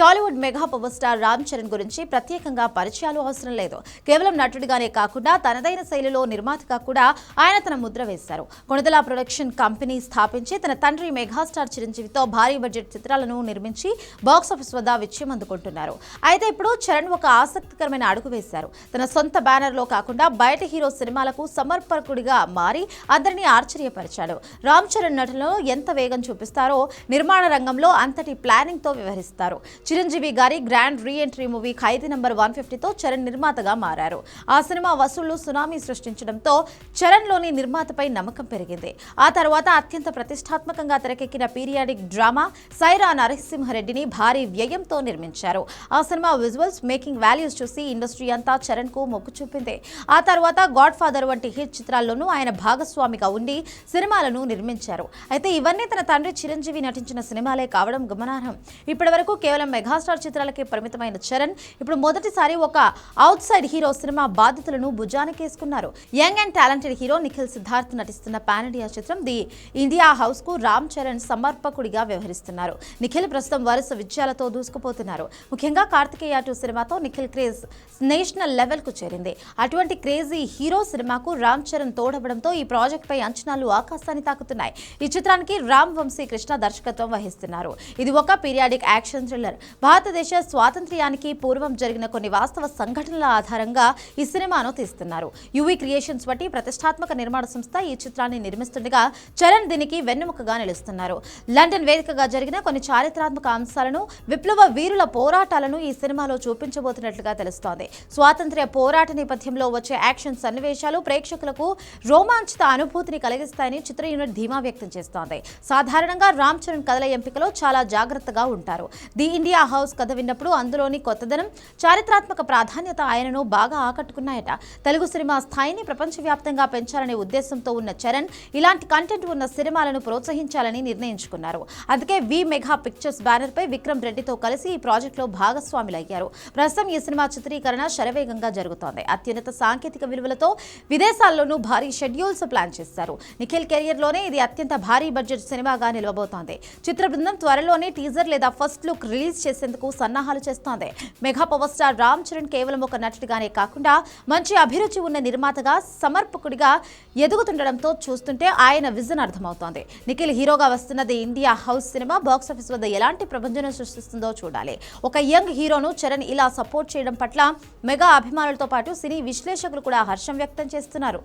Tollywood mega power star Ram Charan గురించి ప్రత్యేకంగా పరిచయాలు అవసరం లేదు. కేవలం నటుడిగానే కాకుండా తనదైన శైలిలో నిర్మాతగా కూడా ఆయన తన ముద్ర వేశారు. కొణిదెల ప్రొడక్షన్ కంపెనీ స్థాపించి తన తండ్రి మెగాస్టార్ చిరంజీవితో భారీ బడ్జెట్ చిత్రాలను నిర్మించి బాక్సాఫీస్ వద్ద విజయం అందుకుంటున్నారు. అయితే ఇప్పుడు చరణ్ ఒక ఆసక్తికరమైన అడుగు వేశారు. తన సొంత బ్యానర్లో కాకుండా బయట హీరో సినిమాలకు సమర్పకుడిగా మారి అందరినీ ఆశ్చర్యపరిచాడు. రామ్ చరణ్ నటనలో ఎంత వేగం చూపిస్తారో నిర్మాణ రంగంలో అంతటి ప్లానింగ్ తో వ్యవహరిస్తారు. చిరంజీవి గారి గ్రాండ్ రీ ఎంట్రీ మూవీ ఖైదీ నంబర్ 150తో చరణ్ నిర్మాతగా మారారు. ఆ సినిమా వసూళ్లు సునామీ సృష్టించడంతో చరణ్ లోని నిర్మాతపై నమ్మకం పెరిగింది. ఆ తర్వాత అత్యంత ప్రతిష్టాత్మకంగా తెరకెక్కిన పీరియాడిక్ డ్రామా సైరా నరసింహారెడ్డిని భారీ వ్యయంతో నిర్మించారు. ఆ సినిమా విజువల్స్, మేకింగ్ వాల్యూస్ చూసి ఇండస్ట్రీ అంతా చరణ్ కు మొగ్గు చూపింది. ఆ తర్వాత గాడ్ ఫాదర్ వంటి హిట్ చిత్రాల్లోనూ ఆయన భాగస్వామిగా ఉండి సినిమాలను నిర్మించారు. అయితే ఇవన్నీ తన తండ్రి చిరంజీవి నటించిన సినిమాలే కావడం గమనార్హం. ఇప్పటి వరకు కేవలం మెగాస్టార్ చిత్రాలకే పరిమితమైన చరణ్ ఇప్పుడు మొదటిసారి ఒక అవుట్ సైడ్ హీరో సినిమా బాధ్యతలను భుజానికేసుకున్నారు. Young and talented hero Nikhil Siddharth నటిస్తున్న పాన్ ఇండియా చిత్రం ది ఇండియా హౌస్ కు రామ్ చరణ్ సమర్పకుడిగా వ్యవహరిస్తున్నారు. నిఖిల్ ప్రస్తుతం వరుస విజయాలతో దూసుకుపోతున్నారు. ముఖ్యంగా కార్తికేయ 2 సినిమాతో నిఖిల్ క్రేజ్ నేషనల్ లెవెల్ కు చేరింది. అటువంటి క్రేజీ హీరో సినిమాకు రామ్ చరణ్ తోడవడంతో ఈ ప్రాజెక్ట్ పై అంచనాలు ఆకాశాన్ని తాకుతున్నాయి. ఈ చిత్రానికి రామ్ వంశీ కృష్ణ దర్శకత్వం వహిస్తున్నారు. ఇది ఒక పీరియాడిక్ యాక్షన్ థ్రిల్లర్. భారతదేశ స్వాతంత్ర్యానికి పూర్వం జరిగిన కొన్ని వాస్తవ సంఘటనల ఆధారంగా ఈ సినిమాను తీస్తున్నారు. యువి క్రియేషన్స్ వంటి ప్రతిష్టాత్మక నిర్మాణ సంస్థ ఈ చిత్రాన్ని నిర్మిస్తుండగా చరణ్ దీనికి వెన్నెముకగా నిలుస్తున్నారు. లండన్ వేదికగా జరిగిన కొన్ని చారిత్రాత్మక అంశాలను, విప్లవ వీరుల పోరాటాలను ఈ సినిమాలో చూపించబోతున్నట్లుగా తెలుస్తోంది. స్వాతంత్ర్య పోరాట నేపథ్యంలో వచ్చే యాక్షన్ సన్నివేశాలు ప్రేక్షకులకు రోమాంచిత అనుభూతిని కలిగిస్తాయని చిత్ర యూనిట్ ధీమా వ్యక్తం చేస్తోంది. సాధారణంగా రామ్ చరణ్ కథల ఎంపికలో చాలా జాగ్రత్తగా ఉంటారు. ది ఇండియా హౌస్ కథ విన్నప్పుడు అందులోని కొత్తదనం, చారిత్రాత్మక ప్రాధాన్యత ఆయనను బాగా ఆకట్టుకున్నాయట. తెలుగు సినిమా స్థాయిని ప్రపంచవ్యాప్తంగా పెంచాలనే ఉద్దేశంతో ఉన్న చరణ్ ఇలాంటి కంటెంట్ ఉన్న సినిమాలను ప్రోత్సహించాలని నిర్ణయించుకున్నారు. అందుకే వి మెగా పిక్చర్స్ బ్యానర్ పై విక్రమ్ రెడ్డితో కలిసి ఈ ప్రాజెక్టులో భాగస్వాములయ్యారు. ప్రస్తుతం ఈ సినిమా చిత్రీకరణ శరవేగంగా జరుగుతోంది. అత్యున్నత సాంకేతిక విలువలతో విదేశాల్లోనూ భారీ షెడ్యూల్స్ ప్లాన్ చేశారు. నిఖిల్ కెరియర్ లోనే ఇది అత్యంత భారీ బడ్జెట్ సినిమాగా నిలవబోతోంది. చిత్ర బృందం త్వరలోనే టీజర్ లేదా ఫస్ట్ లుక్ రిలీజ్ చేసేందుకు సన్నాహాలు చేస్తోంది. Mega power star Ram Charan కేవలం ఒక నటుడిగానే కాకుండా మంచి అభిరుచి ఉన్న నిర్మాతగా, సమర్పకుడిగా ఎదుగుతుండడంతో చూస్తుంటే ఆయన విజన్ అర్థమవుతోంది. నిఖిల్ హీరోగా వస్తున్న the India house cinema box office వద్ద ఎలాంటి ప్రభంజనం సృష్టిస్తుందో చూడాలి. ఒక యంగ్ హీరోను చరణ్ ఇలా సపోర్ట్ చేయడం పట్ల మెగా అభిమానులతో పాటు సినీ విశ్లేషకులు కూడా హర్షం వ్యక్తం చేస్తున్నారు.